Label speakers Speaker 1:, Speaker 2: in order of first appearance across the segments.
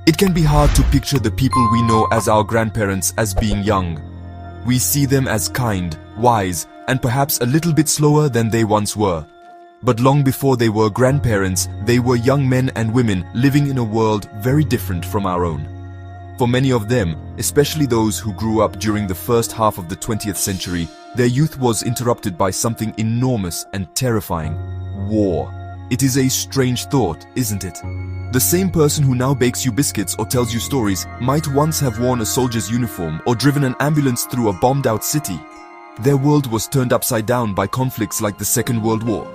Speaker 1: It can be hard to picture the people we know as our grandparents as being young. We see them as kind, wise, and perhaps a little bit slower than they once were. But long before they were grandparents, they were young men and women living in a world very different from our own. For many of them, especially those who grew up during the first half of the 20th century, their youth was interrupted by something enormous and terrifying: war. It is a strange thought, isn't it? The same person who now bakes you biscuits or tells you stories might once have worn a soldier's uniform or driven an ambulance through a bombed-out city. Their world was turned upside down by conflicts like the Second World War.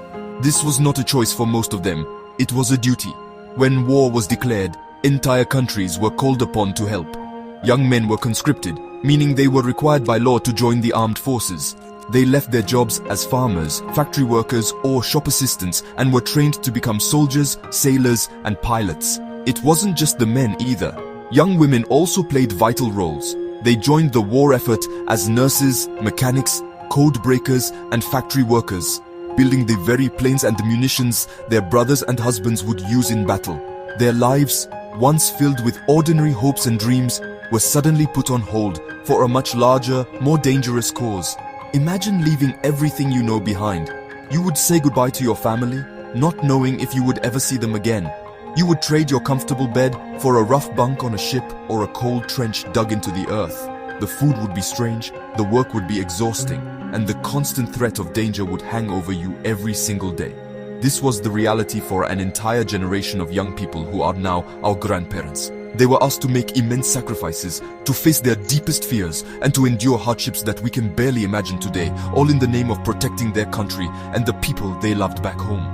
Speaker 1: This was not a choice for most of them, it was a duty. When war was declared, entire countries were called upon to help. Young men were conscripted, meaning they were required by law to join the armed forces. They left their jobs as farmers, factory workers, or shop assistants and were trained to become soldiers, sailors, and pilots. It wasn't just the men either. Young women also played vital roles. They joined the war effort as nurses, mechanics, code breakers, and factory workers, building the very planes and munitions their brothers and husbands would use in battle. Their lives, once filled with ordinary hopes and dreams, were suddenly put on hold for a much larger, more dangerous cause. Imagine leaving everything you know behind. You would say goodbye to your family, not knowing if you would ever see them again. You would trade your comfortable bed for a rough bunk on a ship or a cold trench dug into the earth. The food would be strange, the work would be exhausting, and the constant threat of danger would hang over you every single day. This was the reality for an entire generation of young people who are now our grandparents. They were asked to make immense sacrifices, to face their deepest fears, and to endure hardships that we can barely imagine today, all in the name of protecting their country and the people they loved back home.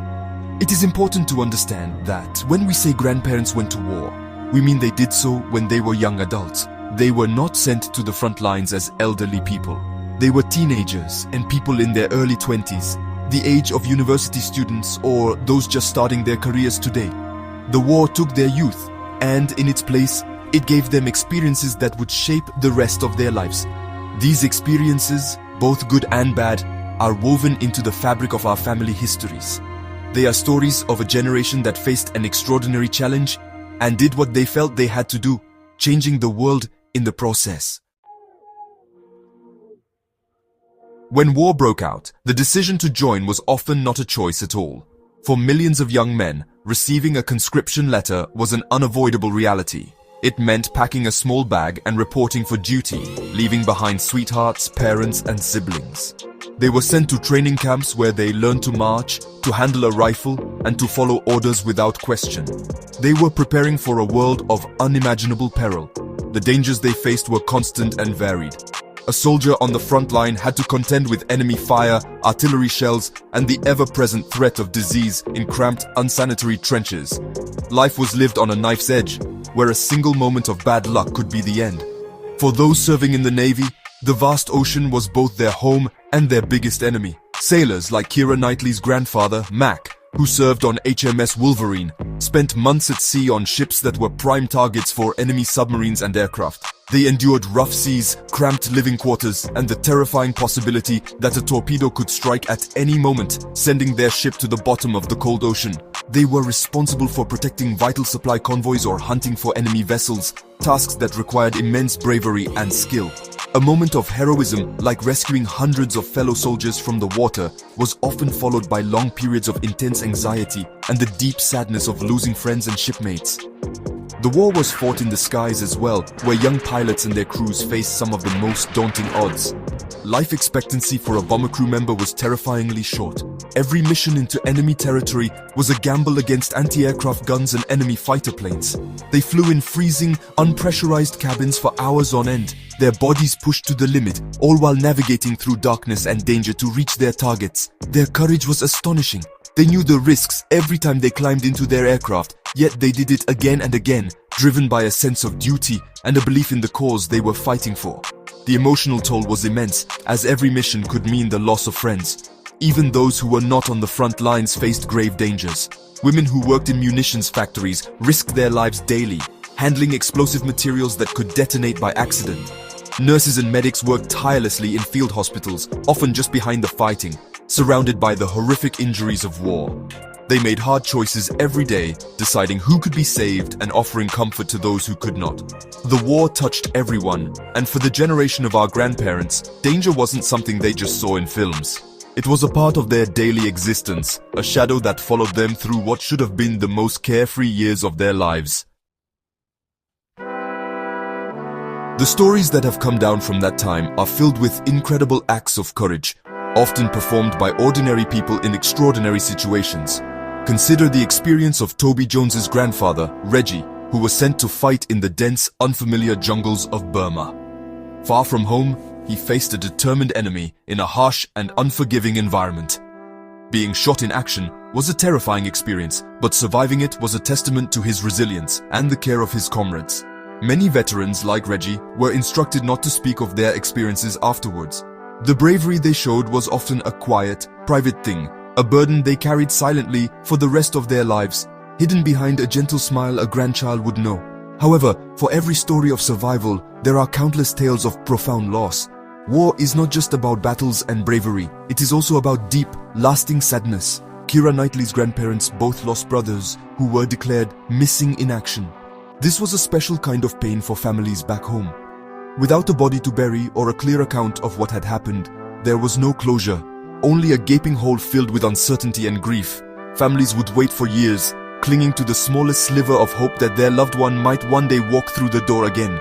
Speaker 1: It is important to understand that when we say grandparents went to war, we mean they did so when they were young adults. They were not sent to the front lines as elderly people. They were teenagers and people in their early 20s, the age of university students or those just starting their careers today. The war took their youth, and in its place, it gave them experiences that would shape the rest of their lives. These experiences, both good and bad, are woven into the fabric of our family histories. They are stories of a generation that faced an extraordinary challenge and did what they felt they had to do, changing the world in the process. When war broke out, the decision to join was often not a choice at all. For millions of young men, receiving a conscription letter was an unavoidable reality. It meant packing a small bag and reporting for duty, leaving behind sweethearts, parents, and siblings. They were sent to training camps where they learned to march, to handle a rifle, and to follow orders without question. They were preparing for a world of unimaginable peril. The dangers they faced were constant and varied. A soldier on the front line had to contend with enemy fire, artillery shells, and the ever-present threat of disease in cramped, unsanitary trenches. Life was lived on a knife's edge, where a single moment of bad luck could be the end. For those serving in the Navy, the vast ocean was both their home and their biggest enemy. Sailors like Keira Knightley's grandfather, Mac, who served on HMS Wolverine, spent months at sea on ships that were prime targets for enemy submarines and aircraft. They endured rough seas, cramped living quarters, and the terrifying possibility that a torpedo could strike at any moment, sending their ship to the bottom of the cold ocean. They were responsible for protecting vital supply convoys or hunting for enemy vessels, tasks that required immense bravery and skill. A moment of heroism, like rescuing hundreds of fellow soldiers from the water, was often followed by long periods of intense anxiety and the deep sadness of losing friends and shipmates. The war was fought in the skies as well, where young pilots and their crews faced some of the most daunting odds. Life expectancy for a bomber crew member was terrifyingly short. Every mission into enemy territory was a gamble against anti-aircraft guns and enemy fighter planes. They flew in freezing, unpressurized cabins for hours on end, their bodies pushed to the limit, all while navigating through darkness and danger to reach their targets. Their courage was astonishing. They knew the risks every time they climbed into their aircraft, yet they did it again and again, driven by a sense of duty and a belief in the cause they were fighting for. The emotional toll was immense, as every mission could mean the loss of friends. Even those who were not on the front lines faced grave dangers. Women who worked in munitions factories risked their lives daily, handling explosive materials that could detonate by accident. Nurses and medics worked tirelessly in field hospitals, often just behind the fighting, surrounded by the horrific injuries of war. They made hard choices every day, deciding who could be saved and offering comfort to those who could not. The war touched everyone, and for the generation of our grandparents, danger wasn't something they just saw in films. It was a part of their daily existence, a shadow that followed them through what should have been the most carefree years of their lives. The stories that have come down from that time are filled with incredible acts of courage, often performed by ordinary people in extraordinary situations. Consider the experience of Toby Jones's grandfather, Reggie, who was sent to fight in the dense, unfamiliar jungles of Burma. Far from home, he faced a determined enemy in a harsh and unforgiving environment. Being shot in action was a terrifying experience, but surviving it was a testament to his resilience and the care of his comrades. Many veterans, like Reggie, were instructed not to speak of their experiences afterwards. The bravery they showed was often a quiet, private thing, a burden they carried silently for the rest of their lives, hidden behind a gentle smile a grandchild would know. However, for every story of survival, there are countless tales of profound loss. War is not just about battles and bravery, it is also about deep, lasting sadness. Keira Knightley's grandparents both lost brothers who were declared missing in action. This was a special kind of pain for families back home. Without a body to bury or a clear account of what had happened, there was no closure, only a gaping hole filled with uncertainty and grief. Families would wait for years, clinging to the smallest sliver of hope that their loved one might one day walk through the door again.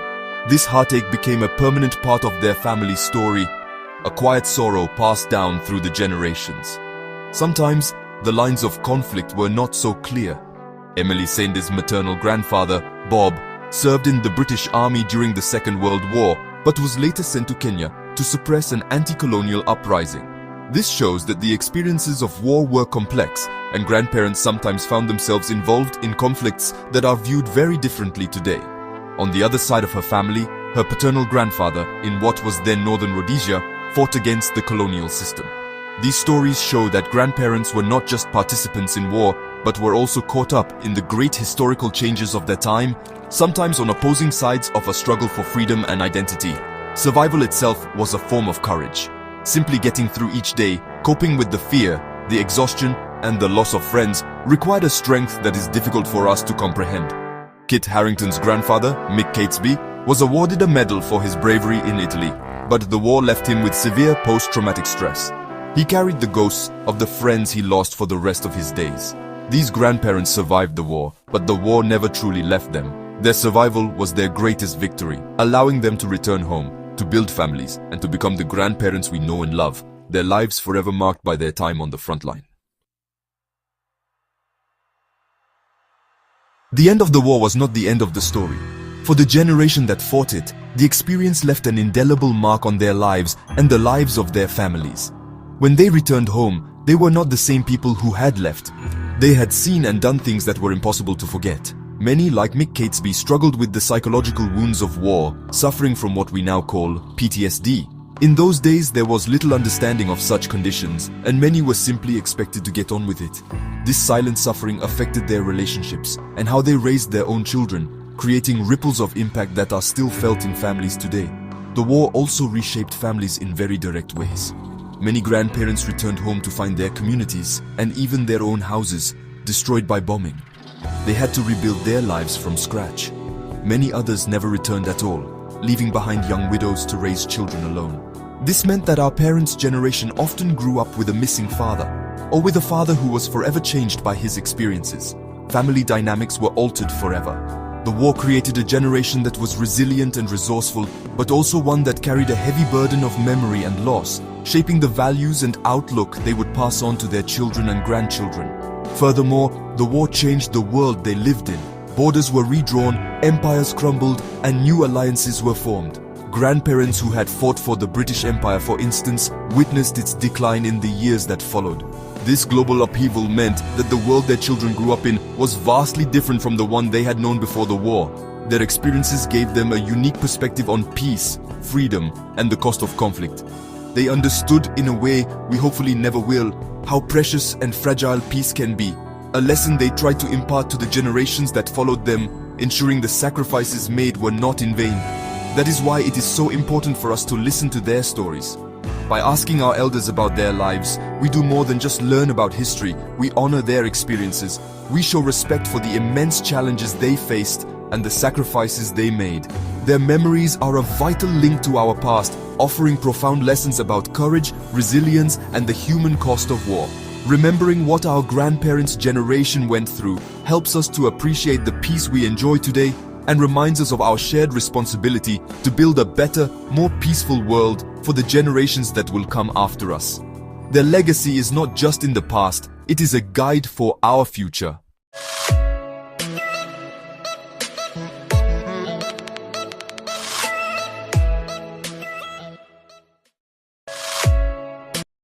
Speaker 1: This heartache became a permanent part of their family's story, a quiet sorrow passed down through the generations. Sometimes, the lines of conflict were not so clear. Emily Sanders' maternal grandfather, Bob, served in the British Army during the Second World War, but was later sent to Kenya to suppress an anti-colonial uprising. This shows that the experiences of war were complex, and grandparents sometimes found themselves involved in conflicts that are viewed very differently today. On the other side of her family, her paternal grandfather, in what was then Northern Rhodesia, fought against the colonial system. These stories show that grandparents were not just participants in war, but were also caught up in the great historical changes of their time, sometimes on opposing sides of a struggle for freedom and identity. Survival itself was a form of courage. Simply getting through each day, coping with the fear, the exhaustion, and the loss of friends required a strength that is difficult for us to comprehend. Kit Harington's grandfather, Mick Catesby, was awarded a medal for his bravery in Italy, but the war left him with severe post-traumatic stress. He carried the ghosts of the friends he lost for the rest of his days. These grandparents survived the war, but the war never truly left them. Their survival was their greatest victory, allowing them to return home, to build families, and to become the grandparents we know and love, their lives forever marked by their time on the front line. The end of the war was not the end of the story. For the generation that fought it, the experience left an indelible mark on their lives and the lives of their families. When they returned home, they were not the same people who had left. They had seen and done things that were impossible to forget. Many, like Mick Catesby, struggled with the psychological wounds of war, suffering from what we now call PTSD. In those days, there was little understanding of such conditions, and many were simply expected to get on with it. This silent suffering affected their relationships and how they raised their own children, creating ripples of impact that are still felt in families today. The war also reshaped families in very direct ways. Many grandparents returned home to find their communities, and even their own houses, destroyed by bombing. They had to rebuild their lives from scratch. Many others never returned at all, leaving behind young widows to raise children alone. This meant that our parents' generation often grew up with a missing father, or with a father who was forever changed by his experiences. Family dynamics were altered forever. The war created a generation that was resilient and resourceful, but also one that carried a heavy burden of memory and loss, shaping the values and outlook they would pass on to their children and grandchildren. Furthermore, the war changed the world they lived in. Borders were redrawn, empires crumbled, and new alliances were formed. Grandparents who had fought for the British Empire, for instance, witnessed its decline in the years that followed. This global upheaval meant that the world their children grew up in was vastly different from the one they had known before the war. Their experiences gave them a unique perspective on peace, freedom, and the cost of conflict. They understood, in a way we hopefully never will, how precious and fragile peace can be, a lesson they tried to impart to the generations that followed them, ensuring the sacrifices made were not in vain. That is why it is so important for us to listen to their stories. By asking our elders about their lives, we do more than just learn about history, we honor their experiences. We show respect for the immense challenges they faced and the sacrifices they made. Their memories are a vital link to our past, offering profound lessons about courage, resilience, and the human cost of war. Remembering what our grandparents' generation went through helps us to appreciate the peace we enjoy today and reminds us of our shared responsibility to build a better, more peaceful world for the generations that will come after us. Their legacy is not just in the past, it is a guide for our future.